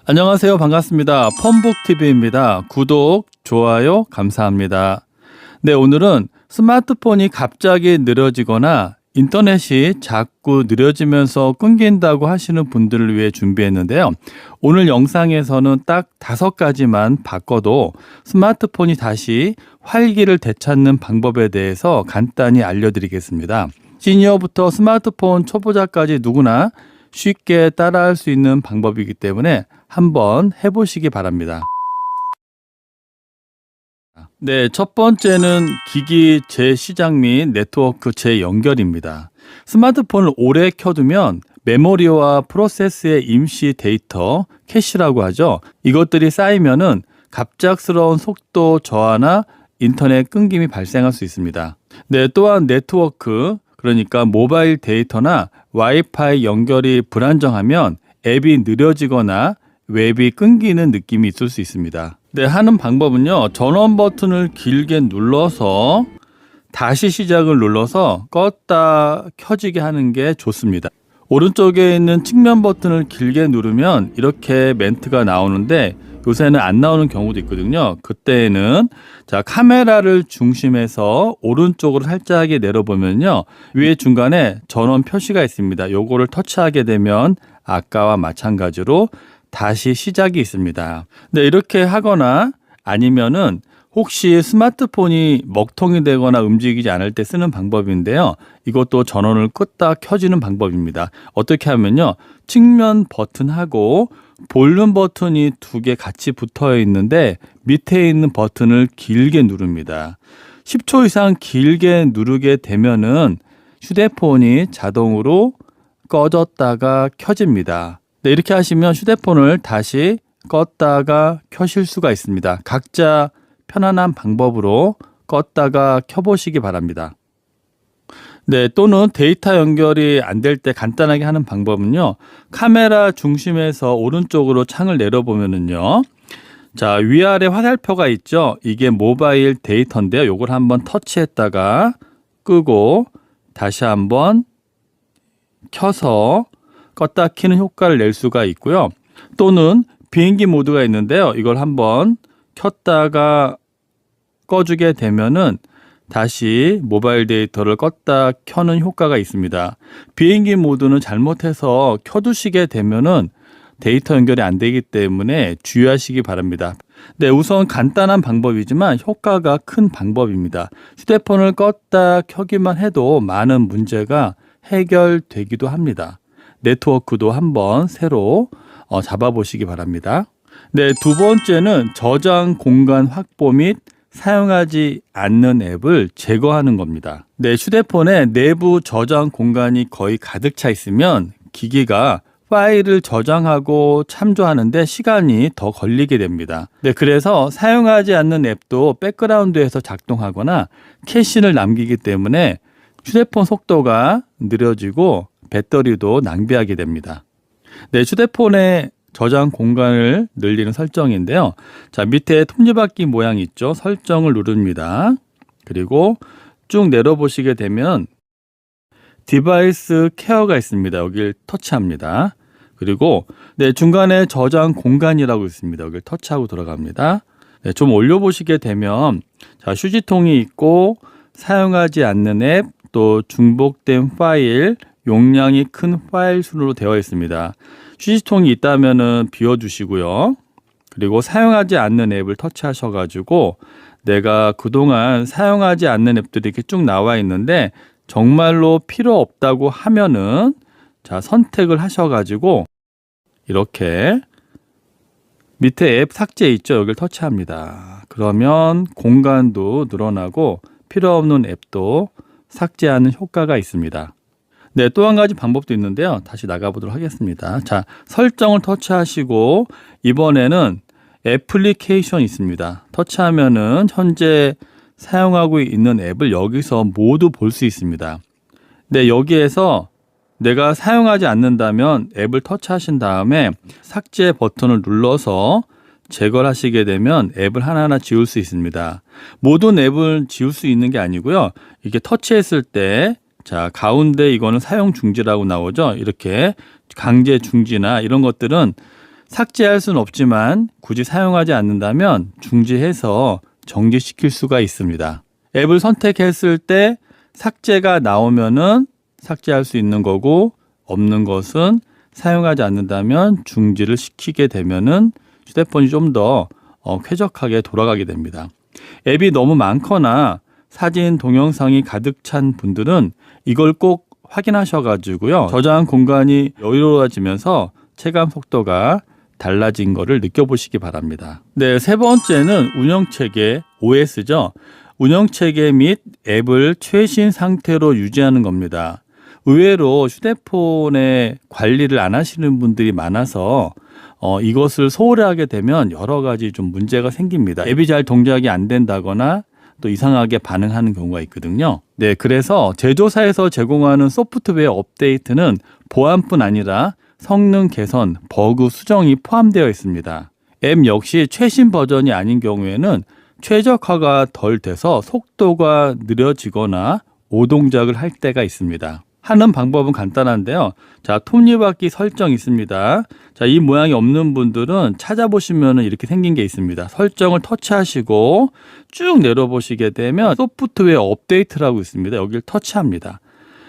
안녕하세요. 반갑습니다. 펌북TV입니다. 구독, 좋아요 감사합니다. 네, 오늘은 스마트폰이 갑자기 느려지거나 인터넷이 자꾸 느려지면서 끊긴다고 하시는 분들을 위해 준비했는데요. 오늘 영상에서는 딱 5가지만 바꿔도 스마트폰이 다시 활기를 되찾는 방법에 대해서 간단히 알려드리겠습니다. 시니어부터 스마트폰 초보자까지 누구나 쉽게 따라할 수 있는 방법이기 때문에 한번 해보시기 바랍니다. 네, 첫 번째는 기기 재시작 및 네트워크 재연결입니다. 스마트폰을 오래 켜두면 메모리와 프로세스의 임시 데이터, 캐시라고 하죠. 이것들이 쌓이면은 갑작스러운 속도 저하나 인터넷 끊김이 발생할 수 있습니다. 네, 또한 네트워크, 그러니까 모바일 데이터나 와이파이 연결이 불안정하면 앱이 느려지거나 웹이 끊기는 느낌이 있을 수 있습니다. 네, 하는 방법은요. 전원 버튼을 길게 눌러서 다시 시작을 눌러서 껐다 켜지게 하는 게 좋습니다. 오른쪽에 있는 측면 버튼을 길게 누르면 이렇게 멘트가 나오는데 요새는 안 나오는 경우도 있거든요. 그때는 카메라를 중심해서 오른쪽으로 살짝 내려보면요. 위에 중간에 전원 표시가 있습니다. 요거를 터치하게 되면 아까와 마찬가지로 다시 시작이 있습니다. 네, 이렇게 하거나 아니면은 혹시 스마트폰이 먹통이 되거나 움직이지 않을 때 쓰는 방법인데요. 이것도 전원을 끄다 켜지는 방법입니다. 어떻게 하면요. 측면 버튼하고 볼륨 버튼이 2개 같이 붙어 있는데 밑에 있는 버튼을 길게 누릅니다. 10초 이상 길게 누르게 되면은 휴대폰이 자동으로 꺼졌다가 켜집니다. 네, 이렇게 하시면 휴대폰을 다시 껐다가 켜실 수가 있습니다. 각자 편안한 방법으로 껐다가 켜보시기 바랍니다. 네, 또는 데이터 연결이 안 될 때 간단하게 하는 방법은요. 카메라 중심에서 오른쪽으로 창을 내려보면은요. 자, 위아래 화살표가 있죠. 이게 모바일 데이터인데요. 요걸 한번 터치했다가 끄고 다시 한번 켜서 껐다 켜는 효과를 낼 수가 있고요. 또는 비행기 모드가 있는데요. 이걸 한번 켰다가 꺼주게 되면은 다시 모바일 데이터를 껐다 켜는 효과가 있습니다. 비행기 모드는 잘못해서 켜두시게 되면은 데이터 연결이 안 되기 때문에 주의하시기 바랍니다. 네, 우선 간단한 방법이지만 효과가 큰 방법입니다. 휴대폰을 껐다 켜기만 해도 많은 문제가 해결되기도 합니다. 네트워크도 한번 새로 잡아보시기 바랍니다. 네, 두 번째는 저장 공간 확보 및 사용하지 않는 앱을 제거하는 겁니다. 네, 휴대폰에 내부 저장 공간이 거의 가득 차 있으면 기기가 파일을 저장하고 참조하는데 시간이 더 걸리게 됩니다. 네, 그래서 사용하지 않는 앱도 백그라운드에서 작동하거나 캐시를 남기기 때문에 휴대폰 속도가 느려지고 배터리도 낭비하게 됩니다. 네, 휴대폰의 저장 공간을 늘리는 설정인데요. 자, 밑에 톱니바퀴 모양 있죠? 설정을 누릅니다. 그리고 쭉 내려보시게 되면 디바이스 케어가 있습니다. 여기를 터치합니다. 그리고 네, 중간에 저장 공간이라고 있습니다. 여기를 터치하고 들어갑니다. 네, 좀 올려보시게 되면 자, 휴지통이 있고 사용하지 않는 앱, 또 중복된 파일, 용량이 큰 파일 순으로 되어 있습니다. 휴지통이 있다면은 비워주시고요. 그리고 사용하지 않는 앱을 터치하셔가지고 내가 그동안 사용하지 않는 앱들이 이렇게 쭉 나와 있는데 정말로 필요 없다고 하면은 자, 선택을 하셔가지고 이렇게 밑에 앱 삭제 있죠? 여기를 터치합니다. 그러면 공간도 늘어나고 필요 없는 앱도 삭제하는 효과가 있습니다. 네, 또 한 가지 방법도 있는데요. 다시 나가보도록 하겠습니다. 자, 설정을 터치하시고 이번에는 애플리케이션이 있습니다. 터치하면은 현재 사용하고 있는 앱을 여기서 모두 볼 수 있습니다. 네, 여기에서 내가 사용하지 않는다면 앱을 터치하신 다음에 삭제 버튼을 눌러서 제거를 하시게 되면 앱을 하나하나 지울 수 있습니다. 모든 앱을 지울 수 있는 게 아니고요. 이렇게 터치했을 때 자, 가운데 이거는 사용 중지라고 나오죠. 이렇게 강제 중지나 이런 것들은 삭제할 수는 없지만 굳이 사용하지 않는다면 중지해서 정지시킬 수가 있습니다. 앱을 선택했을 때 삭제가 나오면은 삭제할 수 있는 거고, 없는 것은 사용하지 않는다면 중지를 시키게 되면은 휴대폰이 좀 더 쾌적하게 돌아가게 됩니다. 앱이 너무 많거나 사진, 동영상이 가득 찬 분들은 이걸 꼭 확인하셔가지고요. 저장 공간이 여유로워지면서 체감 속도가 달라진 거를 느껴보시기 바랍니다. 네, 세 번째는 운영체계 OS죠. 운영체계 및 앱을 최신 상태로 유지하는 겁니다. 의외로 휴대폰의 관리를 안 하시는 분들이 많아서 이것을 소홀히 하게 되면 여러 가지 좀 문제가 생깁니다. 앱이 잘 동작이 안 된다거나 또 이상하게 반응하는 경우가 있거든요. 네, 그래서 제조사에서 제공하는 소프트웨어 업데이트는 보안뿐 아니라 성능 개선, 버그 수정이 포함되어 있습니다. 앱 역시 최신 버전이 아닌 경우에는 최적화가 덜 돼서 속도가 느려지거나 오동작을 할 때가 있습니다. 하는 방법은 간단한데요. 자, 톱니바퀴 설정 있습니다. 자, 이 모양이 없는 분들은 찾아보시면 이렇게 생긴 게 있습니다. 설정을 터치하시고 쭉 내려보시게 되면 소프트웨어 업데이트라고 있습니다. 여기를 터치합니다.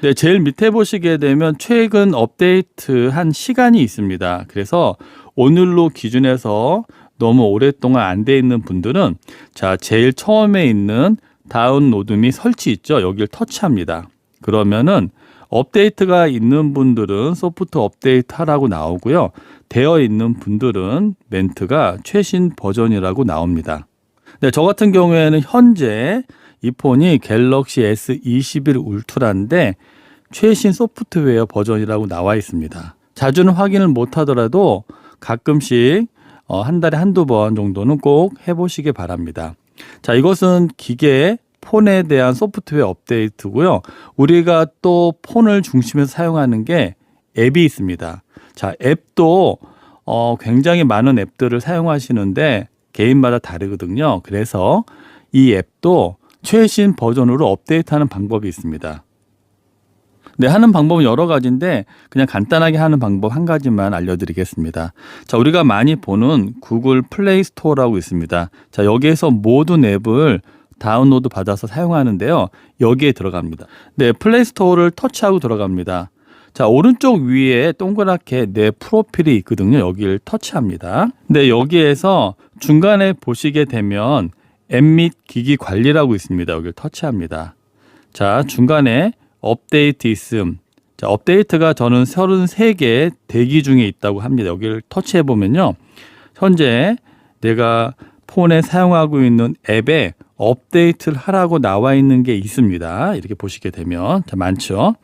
네, 제일 밑에 보시게 되면 최근 업데이트한 시간이 있습니다. 그래서 오늘로 기준해서 너무 오랫동안 안 돼 있는 분들은 자, 제일 처음에 있는 다운로드 및 설치 있죠. 여기를 터치합니다. 그러면은 업데이트가 있는 분들은 소프트 업데이트 하라고 나오고요. 되어 있는 분들은 멘트가 최신 버전이라고 나옵니다. 네, 저 같은 경우에는 현재 이 폰이 갤럭시 S21 울트라인데 최신 소프트웨어 버전이라고 나와 있습니다. 자주는 확인을 못 하더라도 가끔씩 한 달에 한두 번 정도는 꼭 해보시기 바랍니다. 자, 이것은 기계 폰에 대한 소프트웨어 업데이트고요. 우리가 또 폰을 중심에서 사용하는 게 앱이 있습니다. 자, 앱도 굉장히 많은 앱들을 사용하시는데 개인마다 다르거든요. 그래서 이 앱도 최신 버전으로 업데이트하는 방법이 있습니다. 네, 하는 방법은 여러 가지인데 그냥 간단하게 하는 방법 한 가지만 알려드리겠습니다. 자, 우리가 많이 보는 구글 플레이 스토어라고 있습니다. 자, 여기에서 모든 앱을 다운로드 받아서 사용하는데요. 여기에 들어갑니다. 네, 플레이 스토어를 터치하고 들어갑니다. 자, 오른쪽 위에 동그랗게 내 프로필이 있거든요. 여기를 터치합니다. 네, 여기에서 중간에 보시게 되면 앱 및 기기 관리라고 있습니다. 여기를 터치합니다. 자, 중간에 업데이트 있음. 자, 업데이트가 저는 33개 대기 중에 있다고 합니다. 여기를 터치해 보면요. 현재 내가 폰에 사용하고 있는 앱에 업데이트를 하라고 나와 있는 게 있습니다. 이렇게 보시게 되면 자, 많죠.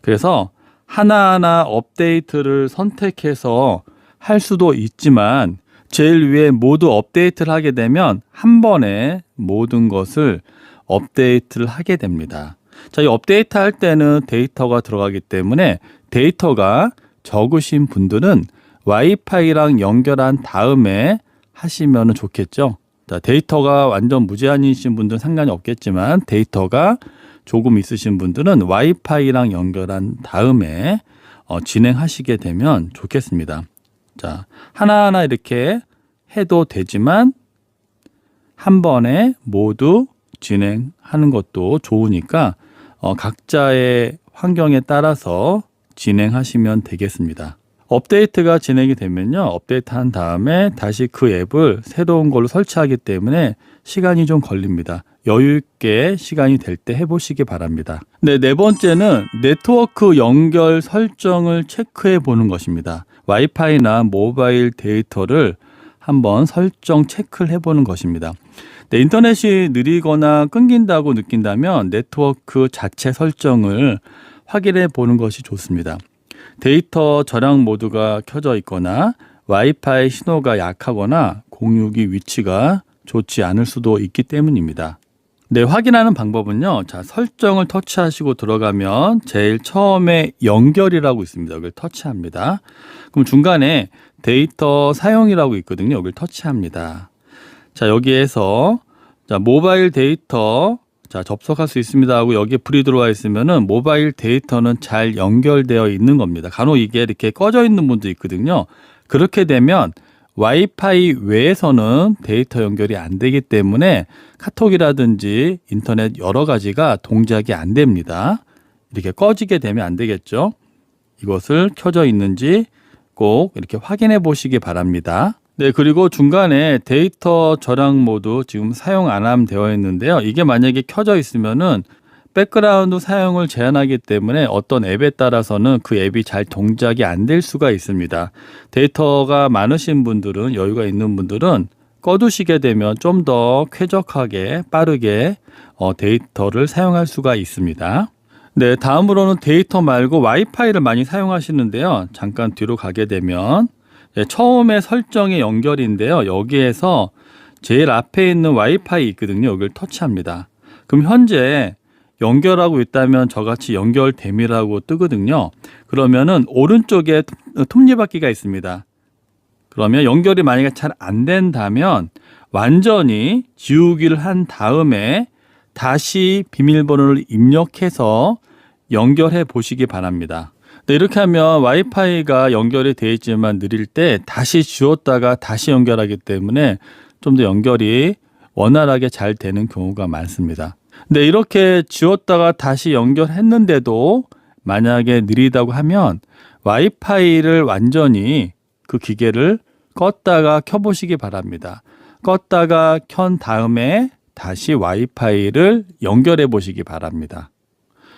그래서 하나하나 업데이트를 선택해서 할 수도 있지만 제일 위에 모두 업데이트를 하게 되면 한 번에 모든 것을 업데이트를 하게 됩니다. 자, 이 업데이트 할 때는 데이터가 들어가기 때문에 데이터가 적으신 분들은 와이파이랑 연결한 다음에 하시면 좋겠죠. 자, 데이터가 완전 무제한이신 분들은 상관이 없겠지만 데이터가 조금 있으신 분들은 와이파이랑 연결한 다음에 진행하시게 되면 좋겠습니다. 자, 하나하나 이렇게 해도 되지만 한 번에 모두 진행하는 것도 좋으니까 각자의 환경에 따라서 진행하시면 되겠습니다. 업데이트가 진행이 되면요. 업데이트한 다음에 다시 그 앱을 새로운 걸로 설치하기 때문에 시간이 좀 걸립니다. 여유 있게 시간이 될 때 해보시기 바랍니다. 네, 네 번째는 네트워크 연결 설정을 체크해 보는 것입니다. 와이파이나 모바일 데이터를 한번 설정 체크를 해보는 것입니다. 네, 인터넷이 느리거나 끊긴다고 느낀다면 네트워크 자체 설정을 확인해 보는 것이 좋습니다. 데이터 저장 모드가 켜져 있거나 와이파이 신호가 약하거나 공유기 위치가 좋지 않을 수도 있기 때문입니다. 네, 확인하는 방법은요. 자, 설정을 터치하시고 들어가면 제일 처음에 연결이라고 있습니다. 여기를 터치합니다. 그럼 중간에 데이터 사용이라고 있거든요. 여기를 터치합니다. 자, 여기에서 자, 모바일 데이터 자, 접속할 수 있습니다 하고 여기에 불이 들어와 있으면은 모바일 데이터는 잘 연결되어 있는 겁니다. 간혹 이게 이렇게 꺼져 있는 분도 있거든요. 그렇게 되면 와이파이 외에서는 데이터 연결이 안 되기 때문에 카톡이라든지 인터넷 여러 가지가 동작이 안 됩니다. 이렇게 꺼지게 되면 안 되겠죠. 이것을 켜져 있는지 꼭 이렇게 확인해 보시기 바랍니다. 네, 그리고 중간에 데이터 저장 모드 지금 사용 안 함 되어 있는데요. 이게 만약에 켜져 있으면은 백그라운드 사용을 제한하기 때문에 어떤 앱에 따라서는 그 앱이 잘 동작이 안 될 수가 있습니다. 데이터가 많으신 분들은, 여유가 있는 분들은 꺼두시게 되면 좀 더 쾌적하게 빠르게 데이터를 사용할 수가 있습니다. 네, 다음으로는 데이터 말고 와이파이를 많이 사용하시는데요. 잠깐 뒤로 가게 되면 처음에 설정의 연결인데요. 여기에서 제일 앞에 있는 와이파이 있거든요. 여기를 터치합니다. 그럼 현재 연결하고 있다면 저같이 연결됨이라고 뜨거든요. 그러면은 오른쪽에 톱니바퀴가 있습니다. 그러면 연결이 만약에 잘 안 된다면 완전히 지우기를 한 다음에 다시 비밀번호를 입력해서 연결해 보시기 바랍니다. 네, 이렇게 하면 와이파이가 연결이 되어 있지만 느릴 때 다시 지웠다가 다시 연결하기 때문에 좀 더 연결이 원활하게 잘 되는 경우가 많습니다. 네, 이렇게 지웠다가 다시 연결했는데도 만약에 느리다고 하면 와이파이를 완전히 그 기계를 껐다가 켜보시기 바랍니다. 껐다가 켠 다음에 다시 와이파이를 연결해 보시기 바랍니다.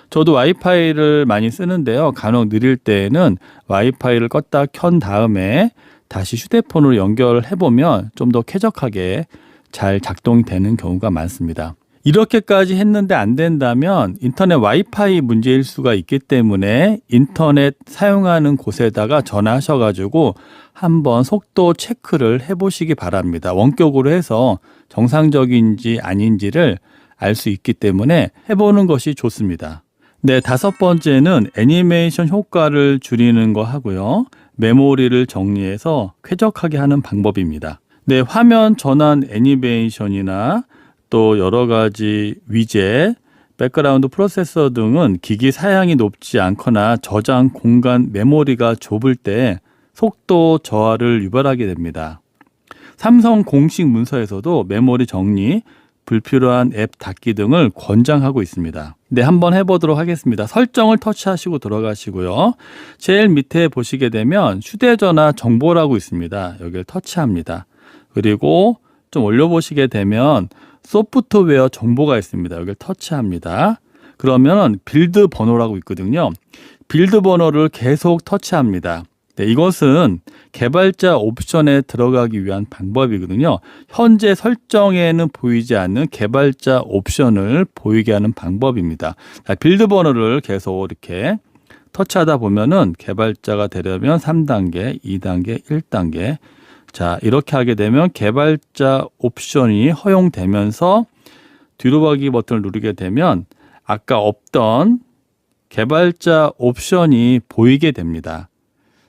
저도 와이파이를 많이 쓰는데요. 간혹 느릴 때에는 와이파이를 껐다 켠 다음에 다시 휴대폰으로 연결해 보면 좀 더 쾌적하게 잘 작동이 되는 경우가 많습니다. 이렇게까지 했는데 안 된다면 인터넷 와이파이 문제일 수가 있기 때문에 인터넷 사용하는 곳에다가 전화하셔가지고 한번 속도 체크를 해보시기 바랍니다. 원격으로 해서 정상적인지 아닌지를 알 수 있기 때문에 해보는 것이 좋습니다. 네, 다섯 번째는 애니메이션 효과를 줄이는 거 하고요. 메모리를 정리해서 쾌적하게 하는 방법입니다. 네, 화면 전환 애니메이션이나 또 여러 가지 위젯, 백그라운드 프로세서 등은 기기 사양이 높지 않거나 저장 공간 메모리가 좁을 때 속도 저하를 유발하게 됩니다. 삼성 공식 문서에서도 메모리 정리, 불필요한 앱 닫기 등을 권장하고 있습니다. 네, 한번 해보도록 하겠습니다. 설정을 터치하시고 들어가시고요. 제일 밑에 보시게 되면 휴대전화 정보라고 있습니다. 여기를 터치합니다. 그리고 좀 올려보시게 되면 소프트웨어 정보가 있습니다. 여기를 터치합니다. 그러면 빌드 번호라고 있거든요. 빌드 번호를 계속 터치합니다. 네, 이것은 개발자 옵션에 들어가기 위한 방법이거든요. 현재 설정에는 보이지 않는 개발자 옵션을 보이게 하는 방법입니다. 자, 빌드 번호를 계속 이렇게 터치하다 보면은 개발자가 되려면 3단계, 2단계, 1단계. 자, 이렇게 하게 되면 개발자 옵션이 허용되면서 뒤로 가기 버튼을 누르게 되면 아까 없던 개발자 옵션이 보이게 됩니다.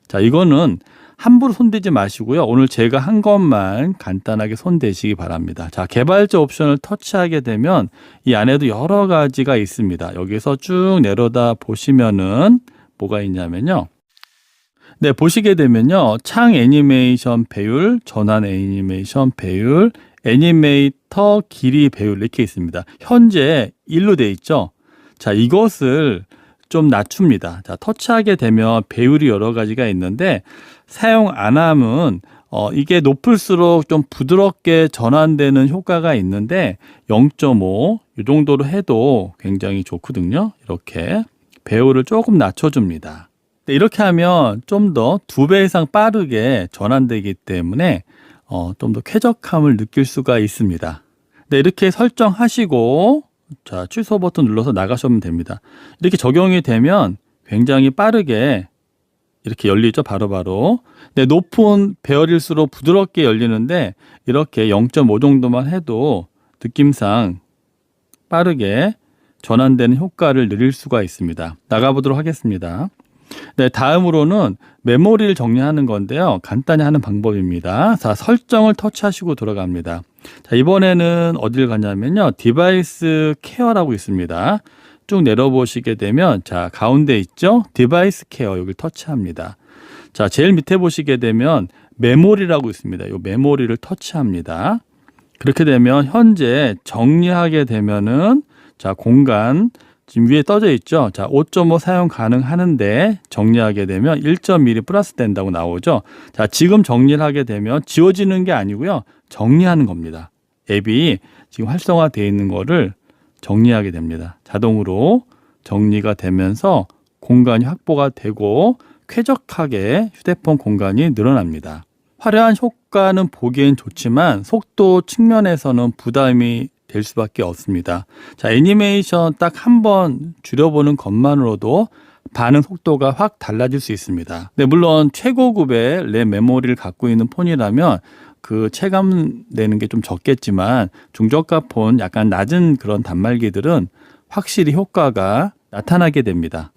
자, 이거는 함부로 손대지 마시고요. 오늘 제가 한 것만 간단하게 손대시기 바랍니다. 자, 개발자 옵션을 터치하게 되면 이 안에도 여러 가지가 있습니다. 여기서 쭉 내려다 보시면은 뭐가 있냐면요. 네, 보시게 되면요. 창 애니메이션 배율, 전환 애니메이션 배율, 애니메이터 길이 배율 이렇게 있습니다. 현재 1로 돼 있죠. 자, 이것을 좀 낮춥니다. 자, 터치하게 되면 배율이 여러 가지가 있는데 사용 안 하면 이게 높을수록 좀 부드럽게 전환되는 효과가 있는데 0.5 이 정도로 해도 굉장히 좋거든요. 이렇게 배율을 조금 낮춰줍니다. 이렇게 하면 좀 더 2배 이상 빠르게 전환되기 때문에 좀 더 쾌적함을 느낄 수가 있습니다. 네, 이렇게 설정하시고 자, 취소 버튼 눌러서 나가시면 됩니다. 이렇게 적용이 되면 굉장히 빠르게 이렇게 열리죠. 바로바로. 네, 높은 배열일수록 부드럽게 열리는데 이렇게 0.5 정도만 해도 느낌상 빠르게 전환되는 효과를 누릴 수가 있습니다. 나가보도록 하겠습니다. 네, 다음으로는 메모리를 정리하는 건데요. 간단히 하는 방법입니다. 자, 설정을 터치하시고 들어갑니다. 자, 이번에는 어딜 가냐면요. 디바이스 케어라고 있습니다. 쭉 내려보시게 되면 자, 가운데 있죠. 디바이스 케어 여기를 터치합니다. 자, 제일 밑에 보시게 되면 메모리라고 있습니다. 이 메모리를 터치합니다. 그렇게 되면 현재 정리하게 되면은 자, 공간 지금 위에 떠져 있죠. 자, 5.5 사용 가능하는데 정리하게 되면 1.1이 플러스 된다고 나오죠. 자, 지금 정리를 하게 되면 지워지는 게 아니고요. 정리하는 겁니다. 앱이 지금 활성화되어 있는 거를 정리하게 됩니다. 자동으로 정리가 되면서 공간이 확보가 되고 쾌적하게 휴대폰 공간이 늘어납니다. 화려한 효과는 보기엔 좋지만 속도 측면에서는 부담이 될 수밖에 없습니다. 자, 애니메이션 딱 한 번 줄여보는 것만으로도 반응 속도가 확 달라질 수 있습니다. 네, 물론 최고급의 램 메모리를 갖고 있는 폰이라면 그 체감되는 게 좀 적겠지만 중저가 폰 약간 낮은 그런 단말기들은 확실히 효과가 나타나게 됩니다.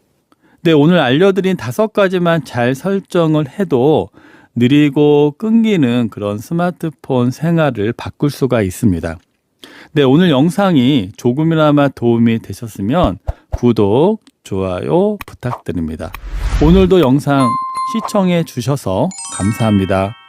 네, 오늘 알려드린 5가지만 잘 설정을 해도 느리고 끊기는 그런 스마트폰 생활을 바꿀 수가 있습니다. 네, 오늘 영상이 조금이나마 도움이 되셨으면 구독, 좋아요 부탁드립니다. 오늘도 영상 시청해 주셔서 감사합니다.